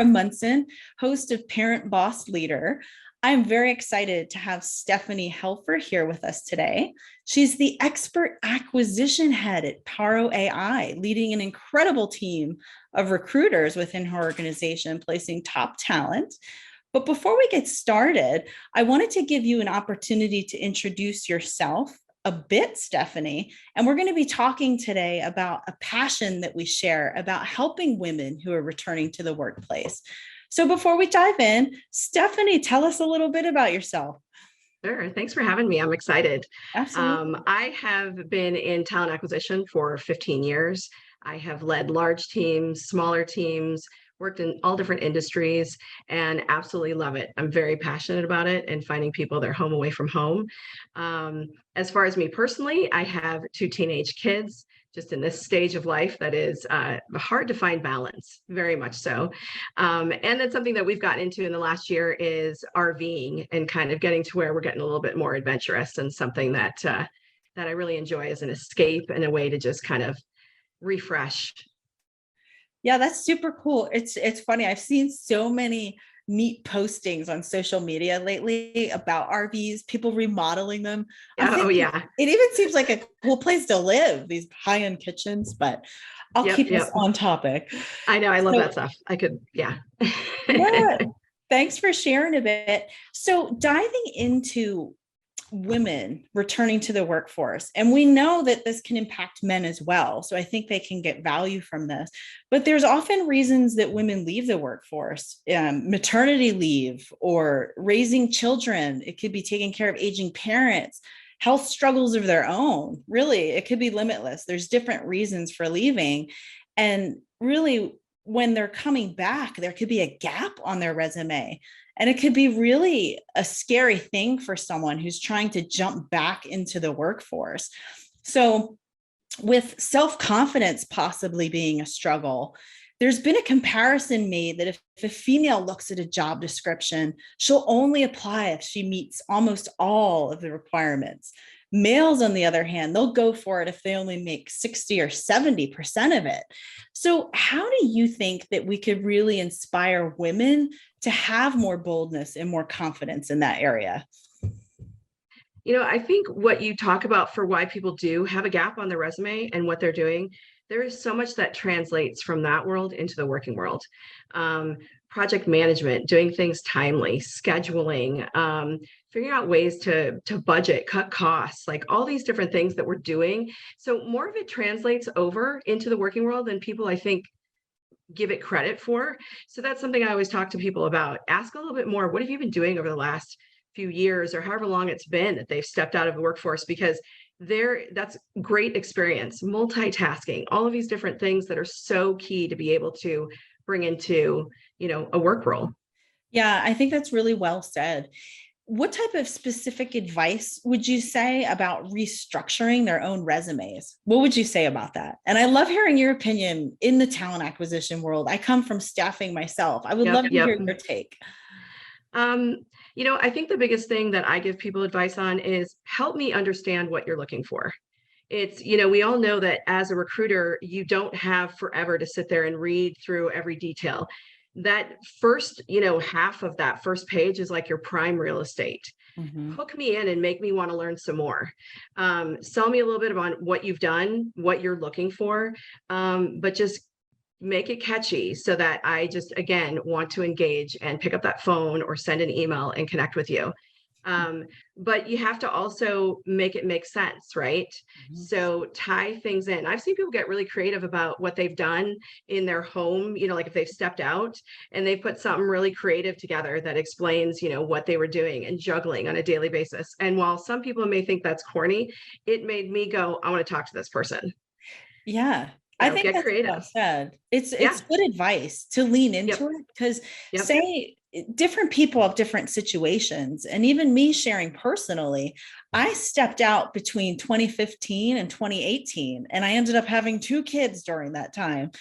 Laura Munson, host of Parent Boss Leader. I'm very excited to have Stephanie Helfer here with us today. She's the expert acquisition head at Paro AI, leading an incredible team of recruiters within her organization, placing top talent. But before we get started, I wanted to give you an opportunity to introduce yourself a bit, Stephanie. And we're going to be talking today about a passion that we share about helping women who are returning to the workplace. So before we dive in, Stephanie, tell us a little bit about yourself. Sure. Thanks for having me. I'm excited. Absolutely. I have been in talent acquisition for 15 years. I have led large teams, smaller teams, worked in all different industries, and absolutely love it. I'm very passionate about it and finding people their home away from home. As far as me personally, I have 2 teenage kids. Just in this stage of life that is hard to find balance, very much so. And that's something that we've gotten into in the last year is RVing and kind of getting to where we're getting a little bit more adventurous, and something that I really enjoy as an escape and a way to just kind of refresh. Yeah, that's super cool. It's funny. I've seen so many neat postings on social media lately about RVs, people remodeling them. Oh yeah. It even seems like a cool place to live, these high-end kitchens, but I'll keep us on topic. I know, I love that stuff. I could, yeah. Yeah. Thanks for sharing a bit. So diving into women returning to the workforce, and we know that this can impact men as well, so I think they can get value from this, but there's often reasons that women leave the workforce. Maternity leave or raising children, it could be taking care of aging parents, health struggles of their own. Really, it could be limitless. There's different reasons for leaving, and really when they're coming back, there could be a gap on their resume. And it could be really a scary thing for someone who's trying to jump back into the workforce. So, with self-confidence possibly being a struggle, there's been a comparison made that if a female looks at a job description, she'll only apply if she meets almost all of the requirements. Males, on the other hand, they'll go for it if they only make 60 or 70% of it. So, how do you think that we could really inspire women to have more boldness and more confidence in that area? You know, I think what you talk about for why people do have a gap on their resume and what they're doing, there is so much that translates from that world into the working world. Project management, doing things timely, scheduling, figuring out ways to budget, cut costs, like all these different things that we're doing. So more of it translates over into the working world than people, I think, give it credit for. So that's something I always talk to people about. Ask a little bit more. What have you been doing over the last few years or however long it's been that they've stepped out of the workforce? Because that's great experience, multitasking, all of these different things that are so key to be able to bring into, a work role. Yeah, I think that's really well said. What type of specific advice would you say about restructuring their own resumes? What would you say about that? And I love hearing your opinion in the talent acquisition world. I come from staffing myself. I would love to hear your take. I think the biggest thing that I give people advice on is help me understand what you're looking for. It's, we all know that as a recruiter, you don't have forever to sit there and read through every detail. That first, half of that first page is like your prime real estate. Mm-hmm. Hook me in and make me want to learn some more. Sell me a little bit about what you've done, what you're looking for, but just make it catchy so that I just, again, want to engage and pick up that phone or send an email and connect with you. But you have to also make it make sense, right? Mm-hmm. So tie things in. I've seen people get really creative about what they've done in their home, like if they've stepped out and they put something really creative together that explains, what they were doing and juggling on a daily basis. And while some people may think that's corny, it made me go, I want to talk to this person. Yeah. I think get that's creative. Well said. It's good advice to lean into it, because say different people have different situations. And even me sharing personally, I stepped out between 2015 and 2018, and I ended up having 2 kids during that time.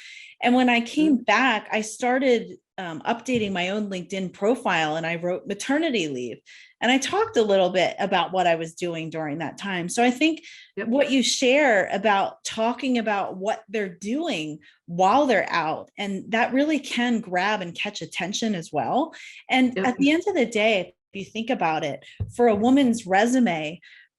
And when I came back, I started updating my own LinkedIn profile, and I wrote maternity leave. And I talked a little bit about what I was doing during that time. So I think what you share about talking about what they're doing while they're out, and that really can grab and catch attention as well. And at the end of the day, if you think about it, for a woman's resume,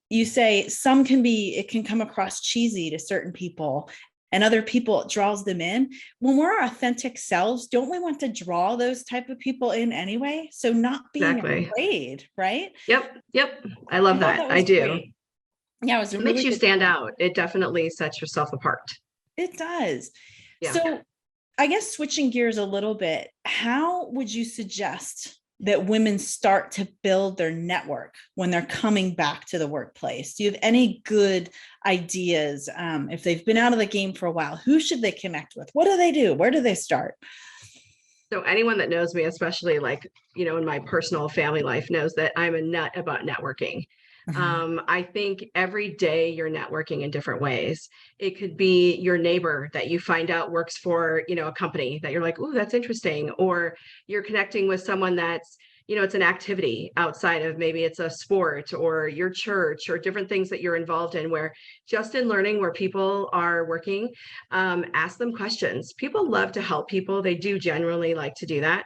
you say it can come across cheesy to certain people, and other people, it draws them in. When we're our authentic selves, don't we want to draw those type of people in anyway? So not being afraid, right? Yep. I love that. I do. Great. Yeah, it was it makes you stand out. It definitely sets yourself apart. It does. Yeah. So I guess switching gears a little bit, how would you suggest that women start to build their network when they're coming back to the workplace? Do you have any good ideas? If they've been out of the game for a while, who should they connect with? What do they do? Where do they start? So anyone that knows me, especially like, in my personal family life, knows that I'm a nut about networking. I think every day you're networking in different ways. It could be your neighbor that you find out works for, a company that you're like, oh, that's interesting. Or you're connecting with someone that's, it's an activity outside of, maybe it's a sport or your church or different things that you're involved in, where just in learning where people are working, ask them questions. People love to help people. They do generally like to do that.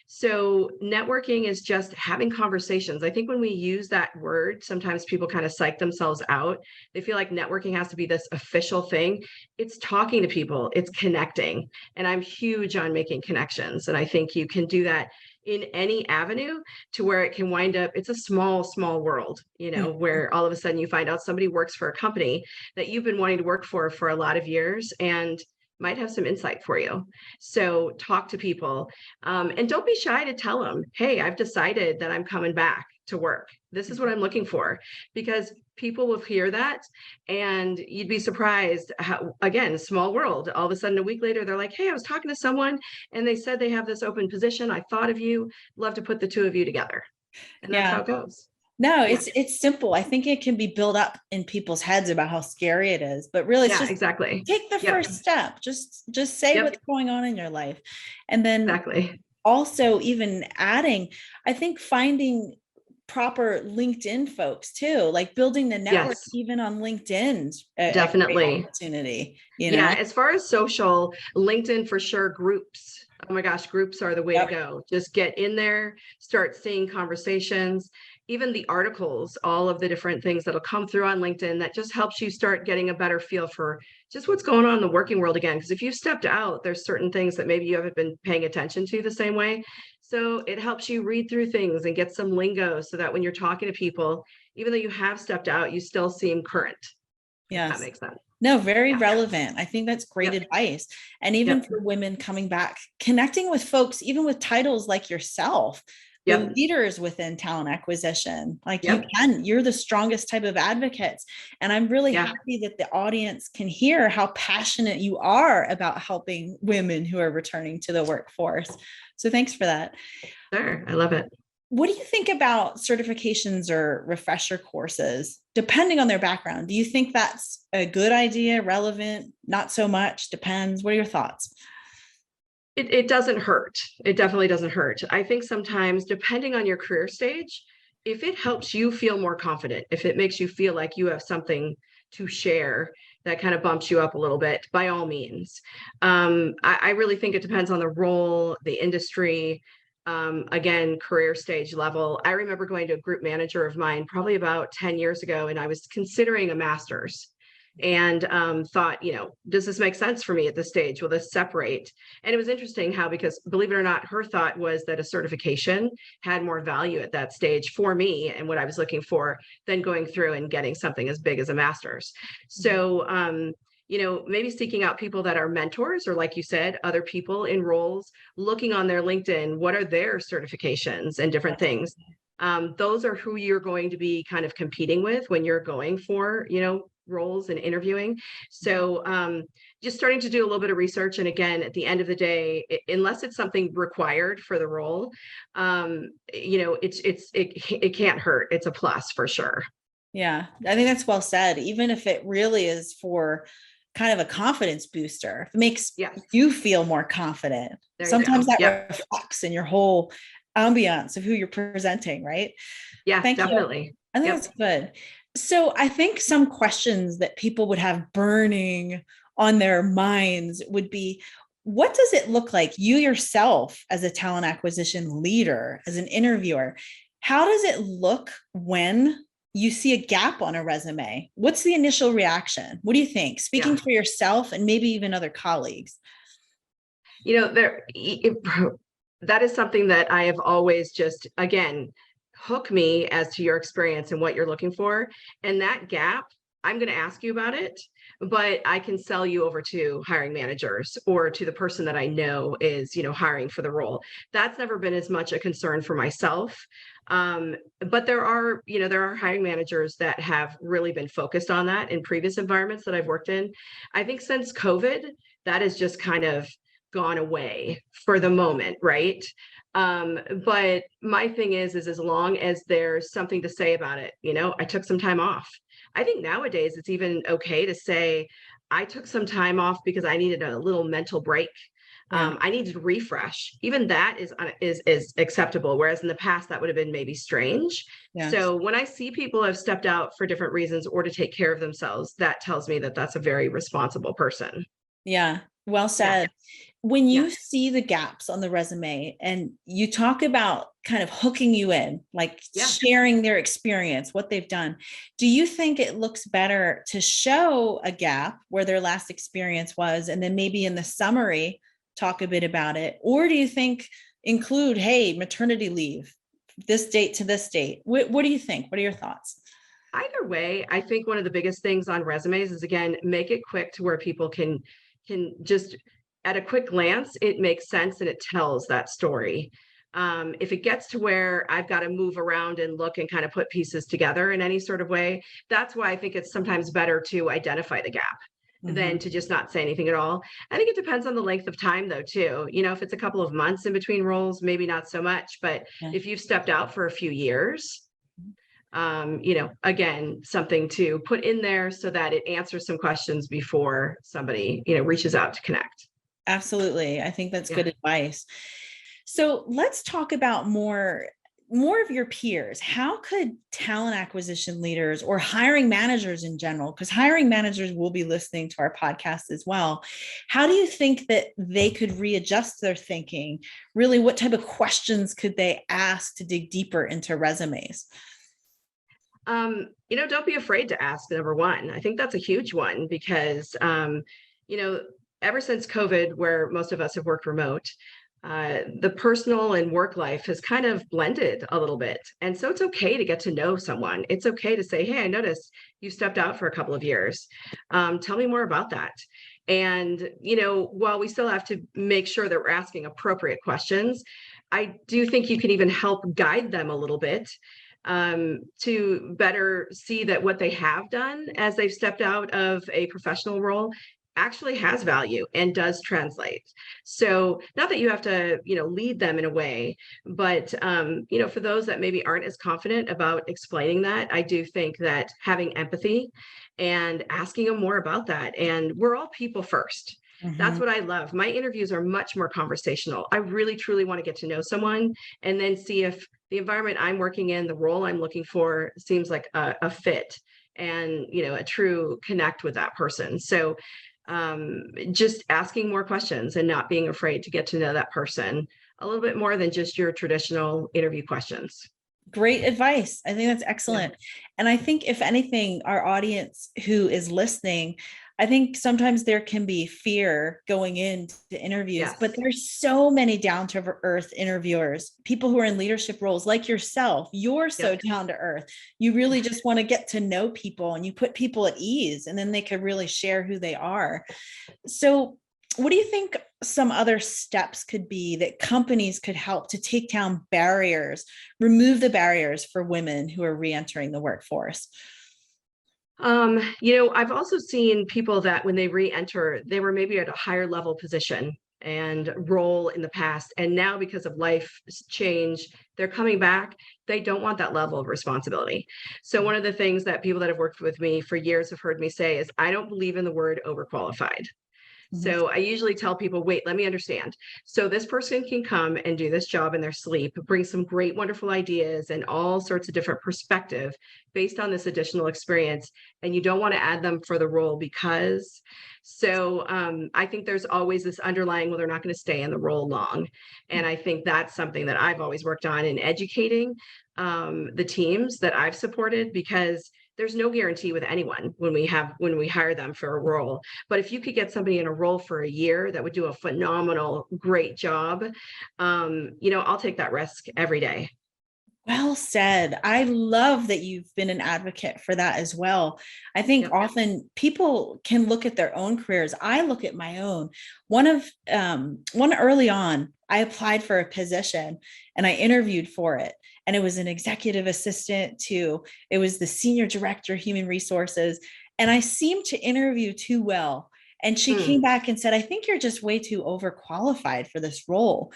So networking is just having conversations. I think when we use that word, sometimes people kind of psych themselves out. They feel like networking has to be this official thing. It's talking to people, it's connecting. And I'm huge on making connections. And I think you can do that in any avenue to where it can wind up. It's a small world, where all of a sudden you find out somebody works for a company that you've been wanting to work for a lot of years and might have some insight for you. So talk to people, and don't be shy to tell them, hey, I've decided that I'm coming back to work. This is what I'm looking for, because people will hear that and you'd be surprised how, again, small world, all of a sudden a week later, they're like, hey, I was talking to someone and they said they have this open position. I thought of you, love to put the two of you together. And that's how it goes. No, it's simple. I think it can be built up in people's heads about how scary it is, but really it's just exactly. Take the first step. Just say what's going on in your life. And then also even adding, I think finding proper LinkedIn folks too, like building the network even on LinkedIn. Definitely. Opportunity, as far as social, LinkedIn for sure, groups. Oh my gosh, groups are the way to go. Just get in there, start seeing conversations, even the articles, all of the different things that'll come through on LinkedIn that just helps you start getting a better feel for just what's going on in the working world again. Because if you've stepped out, there's certain things that maybe you haven't been paying attention to the same way. So it helps you read through things and get some lingo so that when you're talking to people, even though you have stepped out, you still seem current. Yes. If that makes sense. No, very relevant. I think that's great advice. And even for women coming back, connecting with folks, even with titles like yourself, the leaders within talent acquisition, like you're the strongest type of advocates. And I'm really happy that the audience can hear how passionate you are about helping women who are returning to the workforce. So thanks for that. Sure. I love it. What do you think about certifications or refresher courses, depending on their background? Do you think that's a good idea, relevant, not so much, depends? What are your thoughts? It doesn't hurt. It definitely doesn't hurt. I think sometimes, depending on your career stage, if it helps you feel more confident, if it makes you feel like you have something to share that kind of bumps you up a little bit, by all means. I really think it depends on the role, the industry, again, career stage level. I remember going to a group manager of mine probably about 10 years ago, and I was considering a master's and thought, does this make sense for me at this stage? Will this separate? And it was interesting how, because believe it or not, her thought was that a certification had more value at that stage for me and what I was looking for than going through and getting something as big as a master's. So, maybe seeking out people that are mentors, or like you said, other people in roles, looking on their LinkedIn, what are their certifications and different things. Those are who you're going to be kind of competing with when you're going for, roles and interviewing. So just starting to do a little bit of research. And again, at the end of the day, unless it's something required for the role, it can't hurt. It's a plus for sure. Yeah, I think that's well said. Even if it really is for kind of a confidence booster. It makes Yes. you feel more confident. There you Sometimes go. that Yep. reflects in your whole ambiance of who you're presenting, right? Yeah, Thank you. definitely. I think Yep. that's good. So I think some questions that people would have burning on their minds would be, what does it look like, you yourself as a talent acquisition leader, as an interviewer? How does it look when you see a gap on a resume? What's the initial reaction? What do you think? Speaking Yeah. for yourself and maybe even other colleagues. That is something that I have always just, again, hook me as to your experience and what you're looking for. And that gap, I'm going to ask you about it, but I can sell you over to hiring managers or to the person that I know is, hiring for the role. That's never been as much a concern for myself. But there are hiring managers that have really been focused on that in previous environments that I've worked in. I think since COVID, that has just kind of gone away for the moment, right? But my thing is as long as there's something to say about it, I took some time off. I think nowadays it's even okay to say, I took some time off because I needed a little mental break. Yeah. I needed to refresh. Even that is acceptable. Whereas in the past, that would have been maybe strange. Yes. So when I see people have stepped out for different reasons or to take care of themselves, that tells me that that's a very responsible person. Yeah. Well Yeah. said. When Yeah. you see the gaps on the resume and you talk about kind of hooking you in, like Yeah. sharing their experience, what they've done, do you think it looks better to show a gap where their last experience was, and then maybe in the summary, talk a bit about it? Or do you think include, hey, maternity leave, this date to this date? What do you think? What are your thoughts? Either way, I think one of the biggest things on resumes is, again, make it quick to where people can just at a quick glance, it makes sense and it tells that story. If it gets to where I've got to move around and look and kind of put pieces together in any sort of way, that's why I think it's sometimes better to identify the gap than Mhm. to just not say anything at all. I think it depends on the length of time though, too. If it's a couple of months in between roles, maybe not so much, but Yeah. if you've stepped out for a few years, again, something to put in there so that it answers some questions before somebody, reaches out to connect. Absolutely. I think that's Yeah. good advice. So let's talk about more of your peers. How could talent acquisition leaders or hiring managers in general, because hiring managers will be listening to our podcast as well, how do you think that they could readjust their thinking? Really, what type of questions could they ask to dig deeper into resumes? Don't be afraid to ask, number one. I think that's a huge one because, you know, ever since COVID, where most of us have worked remote, the personal and work life has kind of blended a little bit. And so it's okay to get to know someone. It's okay to say, hey, I noticed you stepped out for a couple of years. Tell me more about that. And, while we still have to make sure that we're asking appropriate questions, I do think you can even help guide them a little bit to better see that what they have done as they've stepped out of a professional role actually has value and does translate. So not that you have to, lead them in a way, but, for those that maybe aren't as confident about explaining that, I do think that having empathy and asking them more about that. And we're all people first. That's Mhm. what I love. My interviews are much more conversational. I really, truly want to get to know someone and then see if the environment I'm working in, the role I'm looking for seems like a fit and, a true connect with that person. So just asking more questions and not being afraid to get to know that person a little bit more than just your traditional interview questions. Great advice. I think that's Yeah. excellent. And I think, if anything, our audience who is listening, I think sometimes there can be fear going into interviews, but Yes. there's so many down to earth interviewers, people who are in leadership roles like yourself. You're so Yep. down to earth. You really just want to get to know people and you put people at ease, and then they could really share who they are. So, what do you think some other steps could be that companies could help to take down barriers, remove the barriers for women who are reentering the workforce? I've also seen people that when they re-enter, they were maybe at a higher level position and role in the past. And now because of life change, they're coming back, they don't want that level of responsibility. So one of the things that people that have worked with me for years have heard me say is, I don't believe in the word overqualified. Mhm. So I usually tell people, wait, let me understand. So this person can come and do this job in their sleep, bring some great, wonderful ideas and all sorts of different perspective based on this additional experience. And you don't want to add them for the role because. So I think there's always this underlying, well, they're not going to stay in the role long. And I think that's something that I've always worked on in educating the teams that I've supported, because there's no guarantee with anyone when we hire them for a role. But if you could get somebody in a role for a year that would do a phenomenal, great job, I'll take that risk every day. Well said. I love that you've been an advocate for that as well. I think Yep. often people can look at their own careers. I look at my own. One early on, I applied for a position and I interviewed for it. And it was an executive assistant to, it was the senior director of human resources. And I seemed to interview too well. And she came back and said, I think you're just way too overqualified for this role.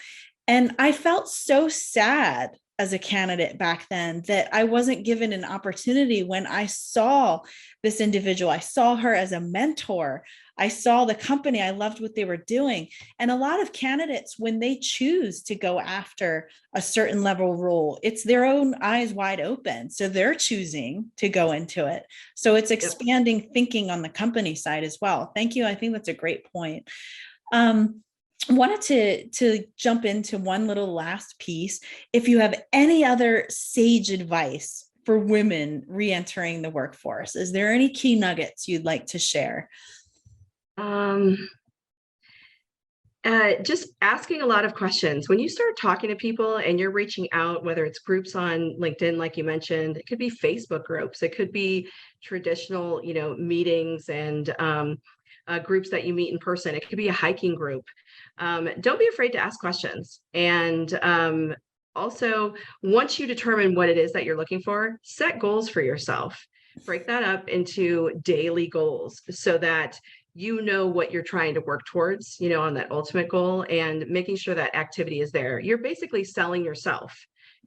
And I felt so sad as a candidate back then that I wasn't given an opportunity when I saw this individual. I saw her as a mentor. I saw the company. I loved what they were doing. And a lot of candidates, when they choose to go after a certain level role, it's their own eyes wide open. So they're choosing to go into it. So it's expanding thinking on the company side as well. Thank you. I think that's a great point. Wanted to jump into one little last piece. If you have any other sage advice for women re-entering the workforce, is there any key nuggets you'd like to share? Just asking a lot of questions. When you start talking to people and you're reaching out, whether it's groups on LinkedIn, like you mentioned, it could be Facebook groups, it could be traditional, meetings and groups that you meet in person. It could be a hiking group. Don't be afraid to ask questions. And also, once you determine what it is that you're looking for, set goals for yourself. Break that up into daily goals so that you know what you're trying to work towards, on that ultimate goal, and making sure that activity is there. You're basically selling yourself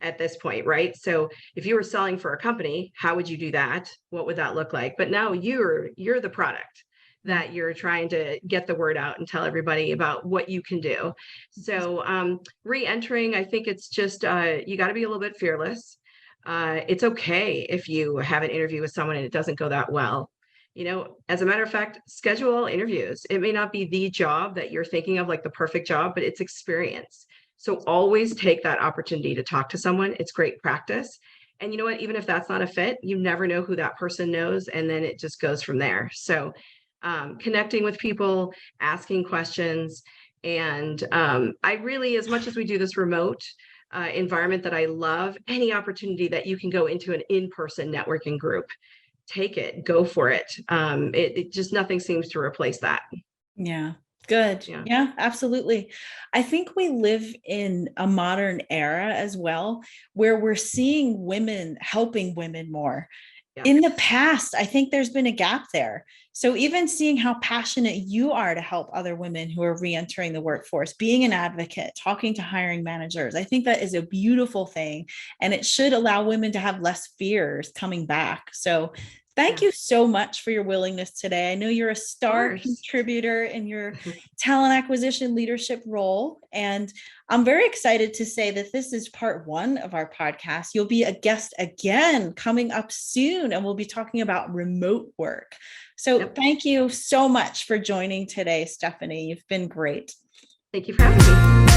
at this point, right? So if you were selling for a company, how would you do that? What would that look like? But now you're the product that you're trying to get the word out and tell everybody about what you can do. So re-entering, I think it's just, you got to be a little bit fearless. It's okay if you have an interview with someone and it doesn't go that well. As a matter of fact, schedule interviews. It may not be the job that you're thinking of, like the perfect job, but it's experience. So always take that opportunity to talk to someone. It's great practice. And you know what, even if that's not a fit, you never know who that person knows. And then it just goes from there. So connecting with people, asking questions. And I really, as much as we do this remote environment that I love, any opportunity that you can go into an in-person networking group, take it, go for it. It just, nothing seems to replace that. Yeah. Good. Yeah, absolutely. I think we live in a modern era as well, where we're seeing women helping women more. In the past, I think there's been a gap there. So even seeing how passionate you are to help other women who are re-entering the workforce, being an advocate, talking to hiring managers, I think that is a beautiful thing. And it should allow women to have less fears coming back. So thank you so much for your willingness today. I know you're a star contributor in your talent acquisition leadership role. And I'm very excited to say that this is part one of our podcast. You'll be a guest again coming up soon, and we'll be talking about remote work. So thank you so much for joining today, Stephanie. You've been great. Thank you for having me.